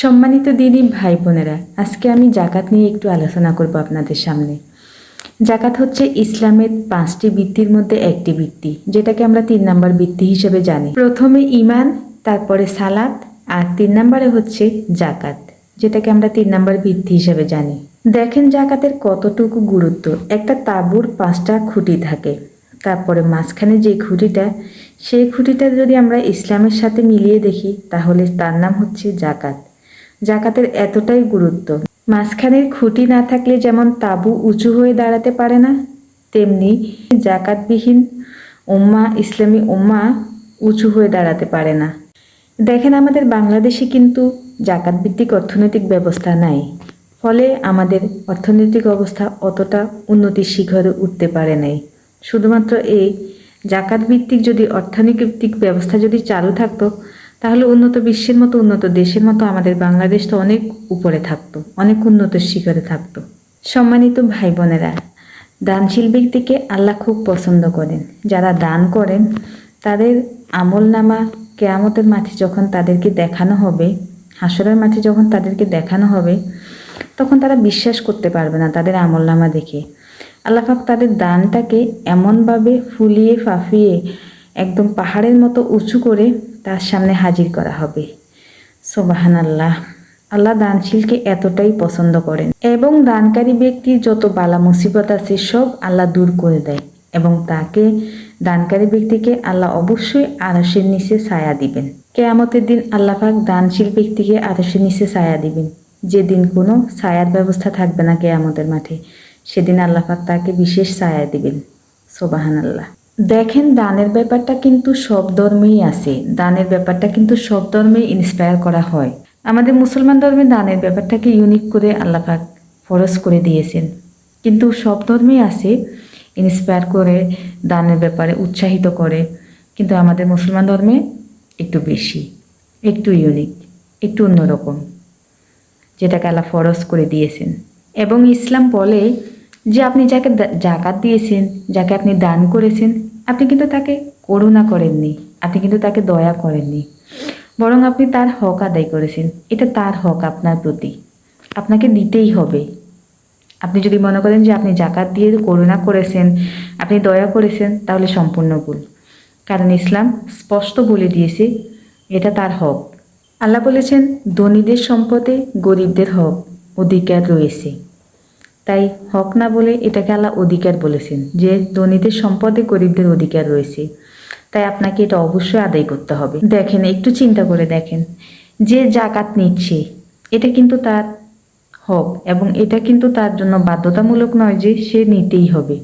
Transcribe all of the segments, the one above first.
সম্মানিত দিদি ভাই বোনেরা, আজকে আমি জাকাত নিয়ে একটু আলোচনা করব আপনাদের সামনে। জাকাত হচ্ছে ইসলামের 5টি বৃত্তির মধ্যে একটি বৃত্তি, যেটাকে আমরা 3 নম্বর বৃত্তি হিসেবে জানি। প্রথমে ঈমান, তারপরে সালাত, আর 3 নম্বরে হচ্ছে জাকাত, যেটাকে আমরা 3 নম্বর বৃত্তি হিসেবে জানি। দেখেন জাকাতের কতটুকু গুরুত্ব। একটা তাঁবুর 5টা খুঁটি থাকে, তারপরে মাঝখানে যে খুঁটিটা, সেই খুঁটিটা যদি আমরা ইসলামের সাথে মিলিয়ে দেখি তাহলে তার নাম হচ্ছে জাকাত। জাকাতের এতটাই গুরুত্ব। মাঝখানের খুঁটি না থাকলে যেমন তাঁবু উঁচু হয়ে দাঁড়াতে পারে না, তেমনি জাকাতবিহীন উম্মাহ, ইসলামী উম্মাহ উঁচু হয়ে দাঁড়াতে পারে না। দেখেন আমাদের বাংলাদেশে কিন্তু জাকাত ভিত্তিক অর্থনৈতিক ব্যবস্থা নাই, ফলে আমাদের অর্থনৈতিক অবস্থা অতটা উন্নতির শিখরে উঠতে পারে নাই। শুধুমাত্র এই জাকাত ভিত্তিক যদি অর্থনৈতিক ব্যবস্থা যদি চালু থাকতো, তাহলে উন্নত বিশ্বের মতো, উন্নত দেশের মতো আমাদের বাংলাদেশ তো অনেক উপরে থাকতো, অনেক উন্নত শিখরে থাকতো। সম্মানিত ভাই বোনেরা, দানশীল ব্যক্তিকে আল্লাহ খুব পছন্দ করেন। যারা দান করেন তাদের আমলনামা কেয়ামতের মাঠে যখন তাদেরকে দেখানো হবে, হাসরের মাঠে যখন তাদেরকে দেখানো হবে, তখন তারা বিশ্বাস করতে পারবে না তাদের আমলনামা দেখে। আল্লাহ পাক তাদের দানটাকে এমনভাবে ফুলিয়ে ফাঁপিয়ে একদম পাহাড়ের মতো উঁচু করে তার সামনে হাজির করা হবে। সুবহানাল্লাহ। আল্লাহ দানশীলকে এতটাই পছন্দ করেন এবং দানকারী ব্যক্তির যত বালা মুসিবত আছে সব আল্লাহ দূর করে দেয় এবং তাকে, দানকারী ব্যক্তিকে আল্লাহ অবশ্যই আরশের নিচে ছায়া দিবেন। কিয়ামতের দিন আল্লাহ পাক দানশীল ব্যক্তিকে আরশের নিচে ছায়া দিবেন। যেদিন কোনো ছায়ার ব্যবস্থা থাকবে না কিয়ামতের মাঠে, সেদিন আল্লাহ পাক তাকে বিশেষ ছায়া দিবেন। সুবহানাল্লাহ। দেখেন দানের ব্যাপারটা কিন্তু সব ধর্মেই আছে, দানের ব্যাপারটা কিন্তু সব ধর্মেই ইন্সপায়ার করা হয়। আমাদের মুসলমান ধর্মে দানের ব্যাপারটাকে ইউনিক করে আল্লাহ পাক ফরজ করে দিয়েছেন, কিন্তু সব ধর্মেই আছে ইন্সপায়ার করে, দানের ব্যাপারে উৎসাহিত করে, কিন্তু আমাদের মুসলমান ধর্মে একটু বেশি, একটু ইউনিক, একটু অন্যরকম, যেটাকে আল্লাহ ফরজ করে দিয়েছেন। এবং ইসলাম বলে যে আপনি যাকে জাকাত দিয়েছেন, যাকে আপনি দান করেছেন, আপনি কিন্তু তাকে করুণা করেননি, আপনি কিন্তু তাকে দয়া করেননি, বরং আপনি তার হক আদায় করেছেন। এটা তার হক আপনার প্রতি, আপনাকে দিতেই হবে। আপনি যদি মনে করেন যে আপনি জাকাত দিয়ে করুণা করেছেন, আপনি দয়া করেছেন, তাহলে সম্পূর্ণ ভুল। কারণ ইসলাম স্পষ্ট বলে দিয়েছে এটা তার হক। আল্লাহ বলেছেন ধনীদের সম্পদে গরিবদের হক অধিকার রয়েছে। তাই হক না বলে এটাকে আল্লাহ অধিকার বলেছেন, যে ধনীদের সম্পদে গরিবদের অধিকার রয়েছে। তাই আপনাকে এটা অবশ্যই আদায় করতে হবে। দেখেন, একটু চিন্তা করে দেখেন, যে জাকাত নিচ্ছে এটা কিন্তু তার হক এবং এটা কিন্তু তার জন্য বাধ্যতামূলক নয় যে সে নিতেই হবে,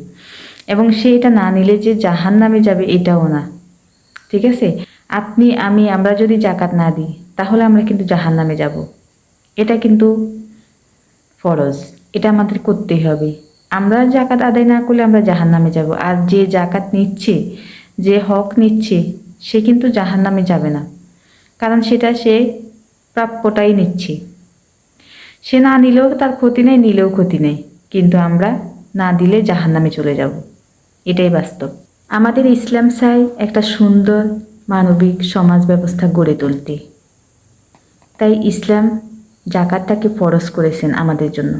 এবং সে এটা না নিলে যে জাহান্নামে যাবে এটাও না। ঠিক আছে, আপনি, আমি, আমরা যদি জাকাত না দিই তাহলে আমরা কিন্তু জাহান্নামে যাব। এটা কিন্তু ফরজ, এটা আমাদের করতেই হবে। আমরা জাকাত আদায় না করলে আমরা জাহান্নামে যাব। আর যে জাকাত নিচ্ছে, যে হক নিচ্ছে, সে কিন্তু জাহান্নামে যাবে না, কারণ সেটা সে প্রাপ্যটাই নিচ্ছে। সে না নিলেও তার ক্ষতি নেই, নিলেও ক্ষতি নেই, কিন্তু আমরা না দিলে জাহান্নামে চলে যাব। এটাই বাস্তব। আমাদের ইসলাম চাই একটা সুন্দর মানবিক সমাজ ব্যবস্থা গড়ে তুলতে। তাই ইসলাম জাকাতটাকে ফরজ করেছেন আমাদের জন্য।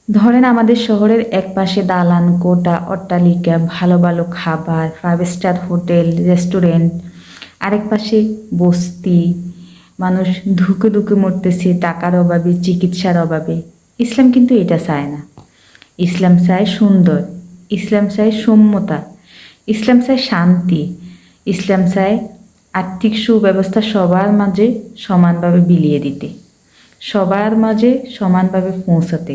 ধরেন আমাদের শহরের এক পাশে দালান কোঠা, অট্টালিকা, ভালো ভালো খাবার, 5 স্টার হোটেল, রেস্টুরেন্ট, আরেক পাশে বস্তি, মানুষ ধুকে ধুকে মরতেছে টাকার অভাবে, চিকিৎসার অভাবে। ইসলাম কিন্তু এটা চায় না। ইসলাম চায় সুন্দর, ইসলাম চায় সৌম্যতা, ইসলাম চায় শান্তি, ইসলাম চায় আর্থিক সুব্যবস্থা সবার মাঝে সমানভাবে বিলিয়ে দিতে, সবার মাঝে সমানভাবে পৌঁছাতে।